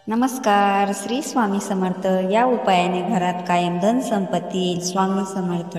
नमस्कार. श्री स्वामी समर्थ. या उपायाने घरात कायम धन संपत्ती येईल. स्वामी समर्थ.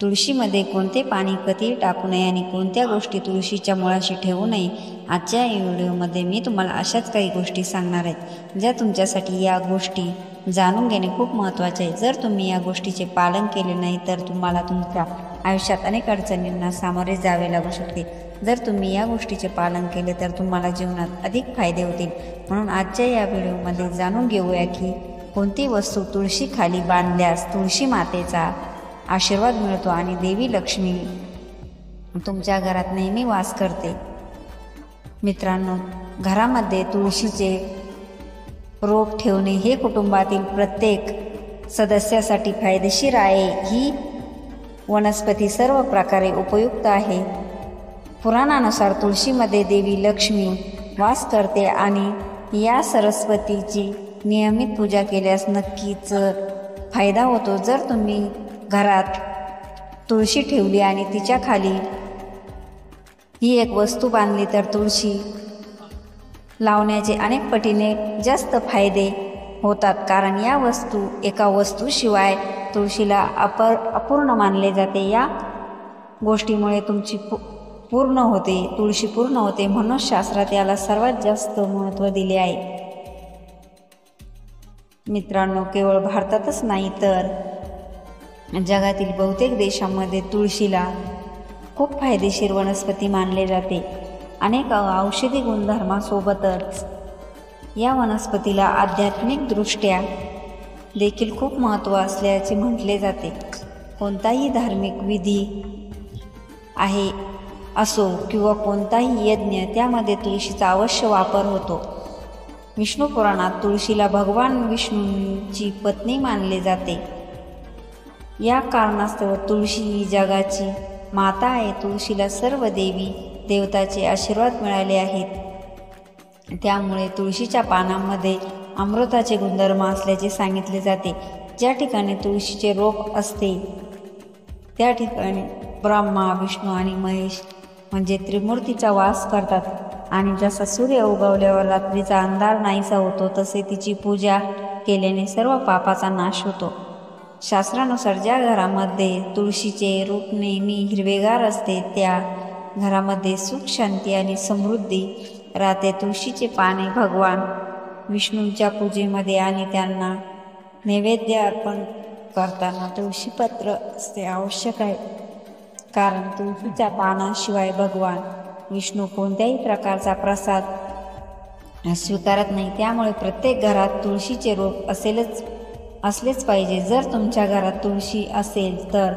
तुळशीमध्ये कोणते पाणी कधी टाकू नये आणि कोणत्या गोष्टी तुळशीच्या मुळाशी ठेवू नये, आजच्या या व्हिडिओमध्ये मी तुम्हाला अशाच काही गोष्टी सांगणार आहेत ज्या तुमच्यासाठी या गोष्टी जाणून घेणे खूप महत्त्वाचे आहे. जर तुम्ही या गोष्टीचे पालन केले नाही तर तुम्हाला तुमच्या आयुष्यात अनेक अडचणींना सामोरे जावे लागू शकते. जर तुम्ही या गोष्टीचे पालन केले तर तुम्हाला जीवनात अधिक फायदे होतील. म्हणून आजच्या या व्हिडिओमध्ये जाणून घेऊया की कोणती वस्तू तुळशी खाली बांधल्यास तुळशी मातेचा आशीर्वाद मिळतो आणि देवी लक्ष्मी तुमच्या घरात नेहमी वास करते. मित्रांनो, घरामध्ये तुळशीचे रोप ठेवणे हे कुटुंबातील प्रत्येक सदस्यासाठी फायदेशीर आहे. ही वनस्पती सर्व प्रकारे उपयुक्त आहे. पुराणानुसार तुळशीमध्ये देवी लक्ष्मी वास करते आणि या सरस्वतीची नियमित पूजा केल्यास नक्कीच फायदा होतो. जर तुम्ही घरात तुळशी ठेवली आणि तिच्या खाली ही एक वस्तू बांधली तर तुळशी लावण्याचे अनेक पटीने जास्त फायदे होतात. कारण या एका वस्तूशिवाय तुळशीला अपूर्ण मानले जाते. या गोष्टीमुळे तुळशी पूर्ण होते. म्हणून शास्त्रात याला सर्वात जास्त महत्त्व दिले आहे. मित्रांनो, केवळ भारतातच नाही तर जगातील बहुतेक देशांमध्ये तुळशीला खूप फायदेशीर वनस्पती मानले जाते. अनेक औषधी गुणधर्मासोबतच या वनस्पतीला आध्यात्मिकदृष्ट्या देखील खूप महत्त्व असल्याचे म्हटले जाते. कोणताही धार्मिक विधी असो किंवा कोणताही यज्ञ, त्यामध्ये तुळशीचा अवश्य वापर होतो. विष्णू पुराणात तुळशीला भगवान विष्णूंची पत्नी मानले जाते. या कारणास्तव तुळशी ही जगाची माता आहे. तुळशीला सर्व देवी देवताचे आशीर्वाद मिळाले आहेत. त्यामुळे तुळशीच्या पानांमध्ये अमृताचे गुणधर्म असल्याचे सांगितले जाते. ज्या ठिकाणी तुळशीचे रोप असते त्या ठिकाणी ब्रह्मा, विष्णू आणि महेश म्हणजे त्रिमूर्तीचा वास करतात. आणि जसा सूर्य उगवल्यावर रात्रीचा अंधार नाहीसा होतो, तसे तिची पूजा केल्याने सर्व पापाचा नाश होतो. शास्त्रानुसार ज्या घरामध्ये तुळशीचे रोप नेहमी हिरवेगार असते त्या घरामध्ये सुख, शांती आणि समृद्धी राहते. तुळशीचे पाने भगवान विष्णूंच्या पूजेमध्ये आणि त्यांना नैवेद्य अर्पण करताना तुळशीपत्र असते आवश्यक आहे. कारण तुळशीच्या पानाशिवाय भगवान विष्णू कोणत्याही प्रकारचा प्रसाद स्वीकारत नाही. त्यामुळे प्रत्येक घरात तुळशीचे रोप असलेच पाहिजे. जर तुमच्या घरात तुळशी असेल तर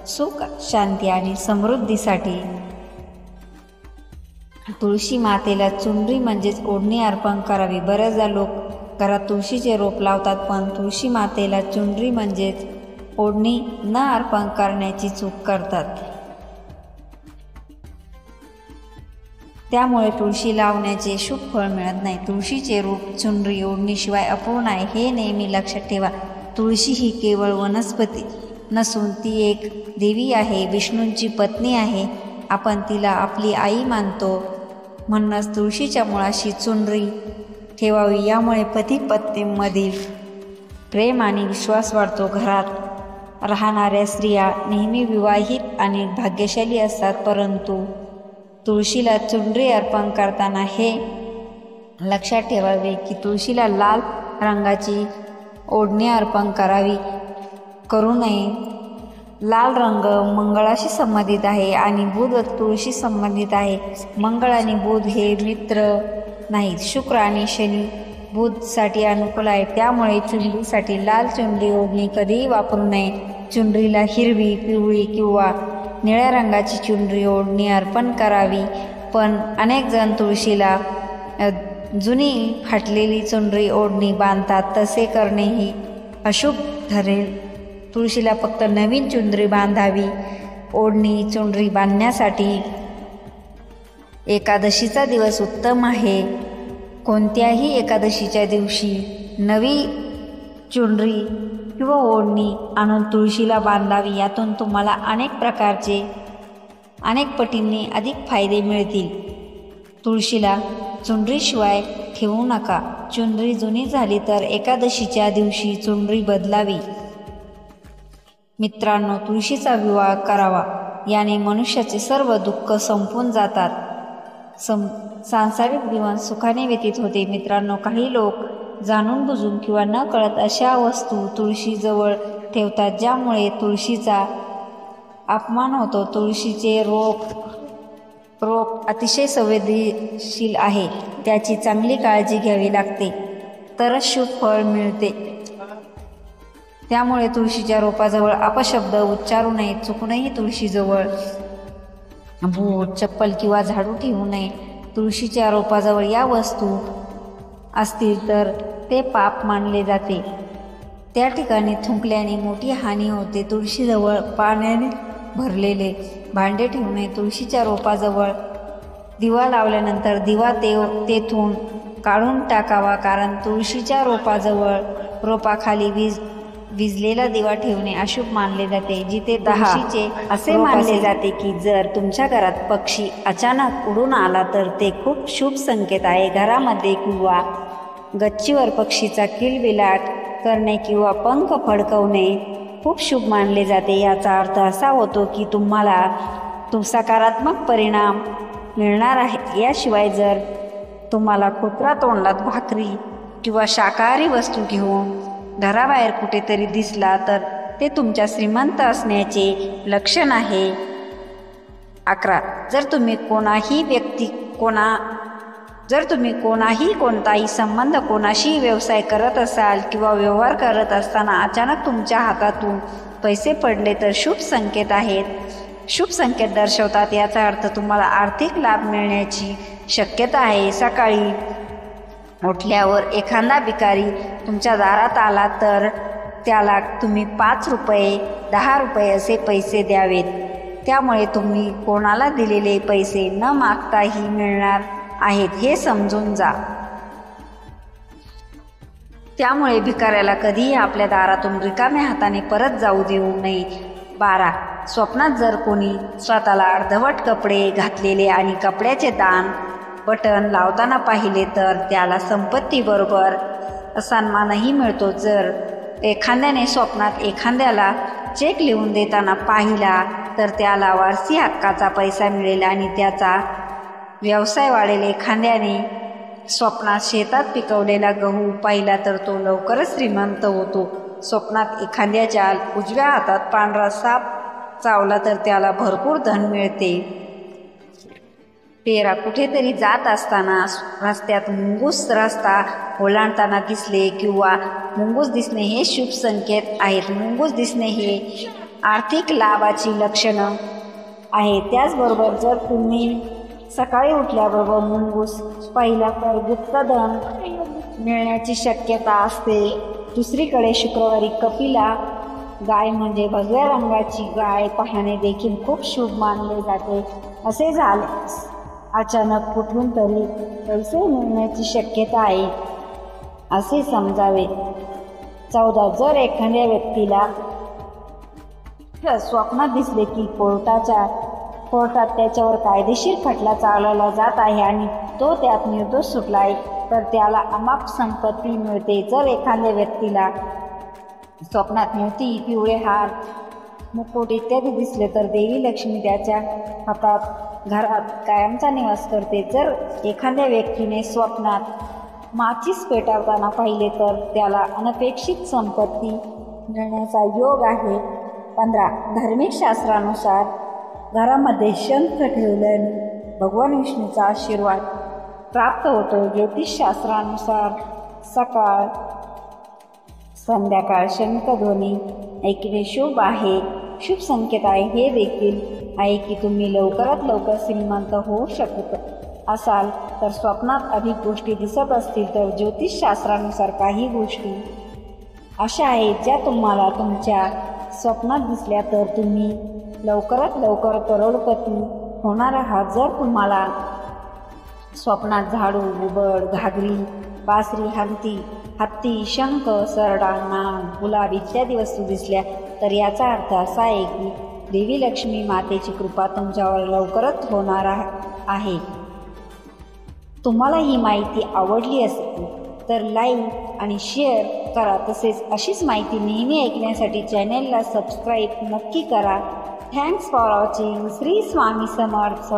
सुख, शांती आणि समृद्धीसाठी तुळशी मातेला चुनरी म्हणजेच ओढणी अर्पण करावी. बऱ्याचदा लोक घरात तुळशीचे रोप लावतात पण तुळशी मातेला चुनरी म्हणजेच ओढणी न अर्पण करण्याची चूक करतात. त्यामुळे तुळशी लावण्याचे शुभ फळ मिळत नाही. तुळशीचे रोप चुनरी ओढणीशिवाय अपूर्ण आहे हे नेहमी लक्षात ठेवा. तुळशी ही केवळ वनस्पती नसून ती एक देवी आहे, विष्णूंची पत्नी आहे. आपण तिला आपली आई मानतो. म्हणूनच तुळशीच्या मुळाशी चुनरी ठेवावी. यामुळे पती पत्नींमधील प्रेम आणि विश्वास वाढतो. घरात राहणाऱ्या स्त्रिया नेहमी विवाहित आणि भाग्यशाली असतात. परंतु तुळशीला चुनरी अर्पण करताना हे लक्षात ठेवावे की तुळशीला लाल रंगाची ओढणी अर्पण करू नये. लाल रंग मंगळाशी संबंधित आहे आणि बुध तुळशी संबंधित आहे. मंगळ आणि बुध हे मित्र नाहीत. शुक्र आणि शनी बुधसाठी अनुकूल आहे. त्यामुळे चुनरीसाठी लाल चुनरी ओढणी कधीही वापरू नये. चुनरीला हिरवी, पिवळी किंवा निळ्या रंगाची चुनरी ओढणी अर्पण करावी. पण अनेक जण तुळशीला जुनी फाटलेली चुनरी ओढणी बांधतात. तसे करणेही अशुभ ठरेल. तुळशीला फक्त नवीन चुनरी बांधावी. ओढणी चुनरी बांधण्यासाठी एकादशीचा दिवस उत्तम आहे. कोणत्याही एकादशीच्या दिवशी नवी चुनरी किंवा ओढणी आणून तुळशीला बांधावी. यातून तुम्हाला अनेक पटींनी अधिक फायदे मिळतील. तुळशीला चुनरीशिवाय ठेवू नका. चुनरी जुनी झाली तर एकादशीच्या दिवशी चुनरी बदलावी. मित्रांनो, तुळशीचा विवाह करावा. याने मनुष्याचे सर्व दुःख संपून जातात. सांसारिक जीवन सुखाने व्यतीत होते. मित्रांनो, काही लोक जाणून बुजून किंवा न कळत अशा वस्तू तुळशीजवळ ठेवतात ज्यामुळे तुळशीचा अपमान होतो. तुळशीचे रोप अतिशय संवेदनशील आहे. त्याची चांगली काळजी घ्यावी लागते तरच शुभ फळ मिळते. त्यामुळे तुळशीच्या रोपाजवळ अपशब्द उच्चारू नये. चुकूनही तुळशीजवळ बूट, चप्पल किंवा झाडू ठेवू नये. तुळशीच्या रोपाजवळ या वस्तू असतील तर ते पाप मानले जाते. त्या ठिकाणी थुंकल्याने मोठी हानी होते. तुळशीजवळ पाण्याने भरलेले भांडे ठेवू नये. तुळशीच्या रोपाजवळ दिवा लावल्यानंतर दिवा तेथून काढून टाकावा, कारण तुळशीच्या रोपाखाली विजलेला दिवा ठेवणे अशुभ मानले जाते. जिथे तुळशीचे असे मानले जाते की जर तुमच्या घरात पक्षी अचानक उडून आला तर ते खूप शुभ संकेत आहे. घरामध्ये किंवा गच्चीवर पक्षीचा किलबिलाट करणे किंवा पंख फडकवणे खूप शुभ मानले जाते. याचा अर्थ असा होतो की तुम्हाला सकारात्मक परिणाम मिळणार आहे. याशिवाय जर तुम्हाला कुत्रा तोंडात भाकरी किंवा शाकाहारी वस्तू घेऊन घराबाहेर कुठेतरी दिसला तर ते तुमच्या श्रीमंत असण्याचे लक्षण आहे. 11. जर तुम्ही कोणताही संबंध कोणाशीही व्यवसाय करत असाल किंवा व्यवहार करत असताना अचानक तुमच्या हातातून पैसे पडले तर शुभ संकेत आहेत. शुभ संकेत दर्शवतात. याचा अर्थ तुम्हाला आर्थिक लाभ मिळण्याची शक्यता आहे. सकाळी उठल्यावर एखादा भिकारी तुमच्या दारात आला तर त्याला तुम्ही 5 रुपये 10 रुपये असे पैसे द्यावेत. त्यामुळे तुम्ही कोणाला दिलेले पैसे न मागताही मिळणार आहेत हे समजून जा. त्यामुळे भिकाऱ्याला कधीही आपल्या दारातून रिकाम्या हाताने परत जाऊ देऊ नये. 12. स्वप्नात जर कोणी स्वतःला अर्धवट कपडे घातलेले आणि कपड्याचे दान बटन लावताना पाहिले तर त्याला संपत्तीबरोबर सन्मानही मिळतो. जर एखाद्याने स्वप्नात एखाद्याला चेक लिहून देताना पाहिला तर त्याला वारसी हक्काचा पैसा मिळेल आणि त्याचा व्यवसाय वाढेल. एखाद्याने स्वप्नात शेतात पिकवलेला गहू पाहिला तर तो लवकरच श्रीमंत होतो. स्वप्नात एखाद्याच्या उजव्या हातात पांढरा साप चावला तर त्याला भरपूर धन मिळते. 13. कुठेतरी जात असताना रस्त्यात मुंगूस रस्ता ओलांडताना दिसले किंवा मुंगूस दिसणे हे शुभ संकेत आहेत. मुंगूस दिसणे हे आर्थिक लाभाची लक्षणं आहे. त्याचबरोबर जर तुम्ही सकाळी उठल्याबरोबर मुंगूस पाहिला तर गुप्तधन मिळण्याची शक्यता असते. दुसरीकडे शुक्रवारी कपिला गाय म्हणजे भगव्या रंगाची गाय पाहणे देखील खूप शुभ मानले जाते. असे झाल्यास अचानक कुठून तरी पैसे मिळण्याची शक्यता आहे असे समजावे. 14. जर एखाद्या व्यक्तीला स्वप्नात दिसले की कोर्टात त्याच्यावर कायदेशीर खटला चालवला जात आहे आणि तो त्यात निर्दोष सुटला आहे तर त्याला अमाप संपत्ती मिळते. जर एखाद्या व्यक्तीला स्वप्नात मोती, पिवळे हार, मुकुट इत्यादी दिसले तर देवी लक्ष्मी त्याच्या घरात कायमचा निवास करते. जर एखाद्या व्यक्तीने स्वप्नात माचीस पेटवताना पाहिले तर त्याला अनपेक्षित संपत्ती मिळण्याचा योग आहे. 15. धार्मिक शास्त्रानुसार घरामध्ये शंख ठेवल्याने भगवान विष्णूचा आशीर्वाद प्राप्त होतो. ज्योतिषशास्त्रानुसार सकाळ संध्याकाळ शंखध्वनी ऐकणे शुभ आहे. शुभ संकेत आहे. हे देखील आहे की तुम्ही लवकरात लवकर श्रीमंत होऊ शकत असाल तर स्वप्नात अधिक गोष्टी दिसत असतील तर ज्योतिषशास्त्रानुसार काही गोष्टी अशा आहेत ज्या तुम्हाला तुमच्या स्वप्नात दिसल्या तर तुम्ही लवकरात लवकर करोडपती होणार आहात. जर तुम्हाला स्वप्नात झाडू, घुबड, घागरी, बासरी, हत्ती, शंख, सरडा, नाग, गुलाब इत्यादी वस्तू दिसल्या तर याचा अर्थ असा आहे की देवी लक्ष्मी मातेची कृपा तुमच्यावर लवकरच होणार आहे. तुम्हाला ही माहिती आवडली असेल तर लाईक आणि शेअर करा. तसेच अशीच माहिती नेहमी ऐकण्यासाठी चॅनेलला सबस्क्राईब नक्की करा. Thanks for watching. Shri Swami Samarth.